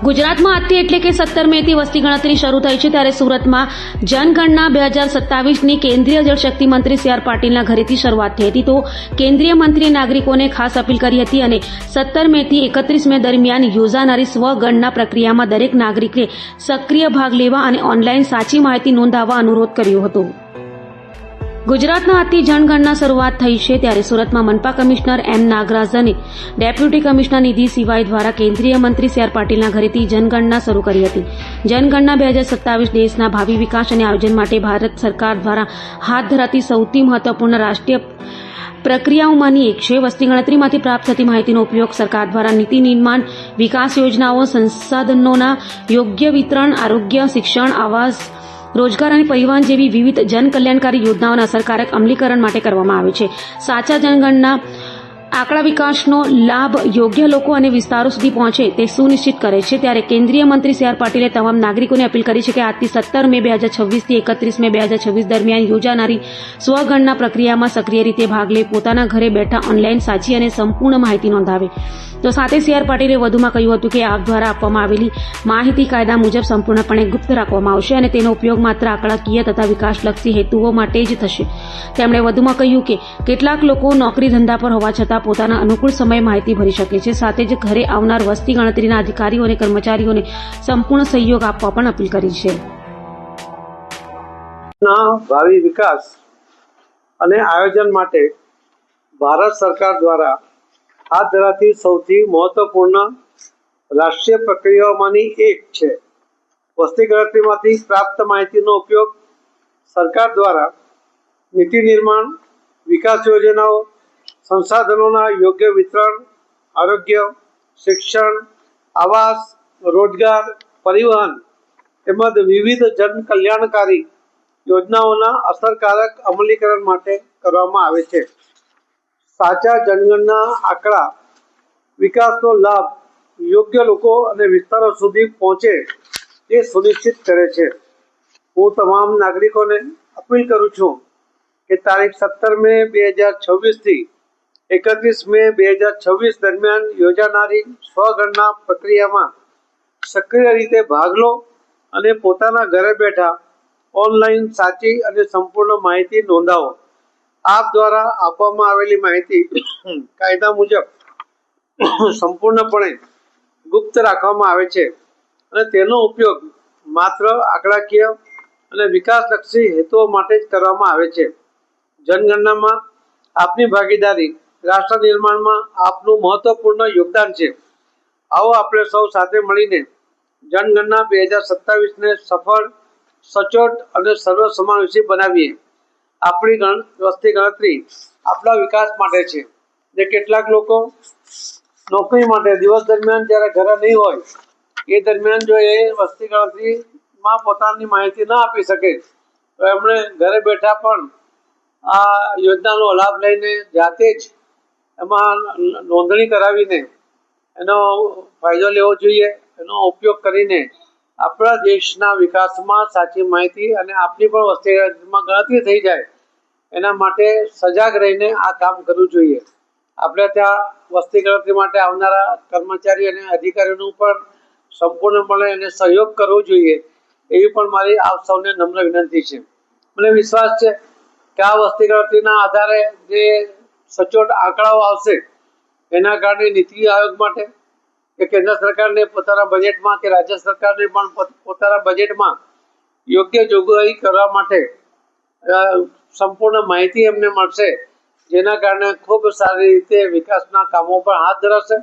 ગુજરાતમાં આજથી એટલે કે 17 મેથી વસ્તી ગણતરી શરૂ થઈ છે, ત્યારે સુરતમાં જનગણના 2027ની કેન્દ્રીય જળશક્તિ મંત્રી સી આર પાટીલના ઘરેથી શરૂઆત થઈ હતી. તો કેન્દ્રીય મંત્રીએ નાગરિકોને ખાસ અપીલ કરી હતી અને 17 મેથી 31 મે દરમિયાન યોજાનારી સ્વગણના પ્રક્રિયામાં દરેક નાગરિકે સક્રિય ભાગ લેવા અને ઓનલાઈન સાચી માહિતી નોંધાવવા અનુરોધ કર્યો હતો. ગુજરાતના આજથી જનગણના શરૂઆત થઈ છે, ત્યારે સુરતમાં મનપા કમિશનર એમ નાગરાજને ડેપ્યુટી કમિશનર નિધિ સિવાય દ્વારા કેન્દ્રીય મંત્રી સી આર પાટીલના ઘરેથી જનગણના શરૂ કરી હતી. જનગણના 2027 દેશના ભાવિ વિકાસ અને આયોજન માટે ભારત સરકાર દ્વારા હાથ ધરાતી સૌથી મહત્વપૂર્ણ રાષ્ટ્રીય પ્રક્રિયાઓમાંની એક છે. વસ્તી ગણતરીમાંથી પ્રાપ્ત થતી માહિતીનો ઉપયોગ સરકાર દ્વારા નીતિ નિર્માણ, વિકાસ યોજનાઓ, સંસાધનોના યોગ્ય વિતરણ, આરોગ્ય, શિક્ષણ, આવાસ, રોજગાર અને પરિવહન જેવી વિવિધ જનકલ્યાણકારી યોજનાઓના અસરકારક અમલીકરણ માટે કરવામાં આવે છે. સાચા જનગણના આંકડા વિકાસનો લાભ યોગ્ય લોકો અને વિસ્તારો સુધી પહોંચે તે સુનિશ્ચિત કરે છે. ત્યારે કેન્દ્રીય મંત્રી સી આર પાટીલે તમામ નાગરિકોને અપીલ કરી છે કે આજથી 17 મે 2026 થી 31 મે 2026 દરમિયાન યોજાનારી સ્વગણના પ્રક્રિયામાં સક્રિય રીતે ભાગ લઈ પોતાના ઘરે બેઠા ઓનલાઈન સાચી અને સંપૂર્ણ માહિતી નોંધાવે. તો સાથે સી આર પાટીલે વધુમાં કહ્યું હતું કે આપ દ્વારા આપવામાં આવેલી માહિતી કાયદા મુજબ સંપૂર્ણપણે ગુપ્ત રાખવામાં આવશે અને તેનો ઉપયોગ માત્ર આંકડાકીય તથા વિકાસલક્ષી હેતુઓ માટે જ થશે. તેમણે વધુમાં કહ્યું કે કેટલાક લોકો નોકરી ધંધા પર હોવા છતાં પોતાના અનુકૂળ સમયે માહિતી ભરી શકે છે. સાથે જ ઘરે આવનાર વસ્તી ગણતરીના અધિકારીઓ અને કર્મચારીઓને સંપૂર્ણ સહયોગ આપવા પણ અપીલ કરી છે. ભાવિ વિકાસ અને આયોજન માટે ભારત સરકાર દ્વારા હાથ ધરાતી સૌથી મહત્વપૂર્ણ રાષ્ટ્રીય પ્રક્રિયાઓમાંની એક છે. વસ્તી ગણતરીમાંથી પ્રાપ્ત માહિતીનો ઉપયોગ સરકાર દ્વારા નીતિ નિર્માણ, વિકાસ યોજનાઓ, સંસાધનોના યોગ્ય વિતરણ, આરોગ્ય, શિક્ષણ, આવાસ, રોજગાર, પરિવહન તેમજ વિવિધ જનકલ્યાણકારી યોજનાઓના અસરકારક અમલીકરણ માટે કરવામાં આવે છે. સાચા જનગણના આંકડા વિકાસનો લાભ યોગ્ય લોકો અને વિસ્તારો સુધી પહોંચે તે સુનિશ્ચિત કરે છે. હું તમામ નાગરિકોને અપીલ કરું છું કે તારીખ 17 મે 2026 થી 31 મે 2026 દરમિયાન યોજાનારી સ્વગણના પ્રક્રિયામાં સક્રિય રીતે ભાગ લો અને પોતાના ઘરે બેઠા ઓનલાઈન સાચી અને સંપૂર્ણ માહિતી નોંધાવો. આપ દ્વારા આપવામાં આવેલી માહિતી કાયદા મુજબ સંપૂર્ણપણે ગુપ્ત રાખવામાં આવે છે અને તેનો ઉપયોગ માત્ર આંકડાકીય અને વિકાસલક્ષી હેતુઓ માટે જ કરવામાં આવે છે. જનગણનામાં આપની ભાગીદારી રાષ્ટ્ર નિર્માણમાં આપનું મહત્વપૂર્ણ યોગદાન છે. આવો આપણે સૌ સાથે મળીને જનગણના 2027ને સફળ, સચોટ અને સર્વસમાવેશી બનાવીએ. આપણી વસ્તી ગણતરી આપણા વિકાસ માટે છે. જે કેટલાક લોકો નોકરી માટે દિવસ દરમિયાન જ્યારે ઘરે નહીં હોય એ દરમિયાન જો એ વસ્તી ગણતરીમાં પોતાની માહિતી ના આપી શકે તો એમણે ઘરે બેઠા પણ આ યોજનાનો લાભ લઈને જાતે જ એમાં નોંધણી કરાવીને એનો ફાયદો લેવો જોઈએ. એનો ઉપયોગ કરીને આપણા દેશના વિકાસમાં સાચી માહિતી અને આપની પણ વસ્તીમાં ગણતરી થઈ જાય એના માટે સજાગ રહીને આ કામ કરવું જોઈએ. આપણે ત્યાં વસ્તી ગણતરી માટે આવનારા કર્મચારી અને અધિકારીઓનું પણ સંપૂર્ણપણે એને સહયોગ કરવો જોઈએ એવી પણ મારી આપ સૌને નમ્ર વિનંતી છે. મને વિશ્વાસ છે કે આ વસ્તી ગણતરીના આધારે જે સચોટ આંકડાઓ આવશે એના કારણે નીતિ આયોગ માટે કે કેન્દ્ર સરકારને પોતાના બજેટમાં કે રાજ્ય સરકારને પણ પોતાના બજેટમાં યોગ્ય જોગવાઈ કરવા માટે સંપૂર્ણ માહિતી એમને મળશે, જેના કારણે ખૂબ સારી રીતે વિકાસના કામો પણ હાથ ધરાશે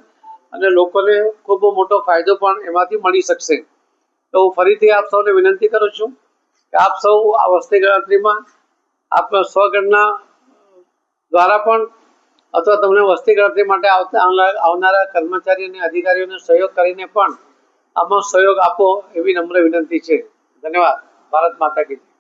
અને લોકોને ખૂબ મોટો ફાયદો પણ એમાંથી મળી શકશે. તો હું ફરીથી આપ સૌને વિનંતી કરું છું કે આપ સૌ આ વસ્તી ગણતરીમાં આપણા સ્વગણના દ્વારા પણ અથવા તમને વસ્તી ગણતરી માટે આવનારા કર્મચારી અને અધિકારીઓને સહયોગ કરીને પણ આમાં સહયોગ આપો એવી નમ્ર વિનંતી છે. ધન્યવાદ. ભારત માતા કી જય.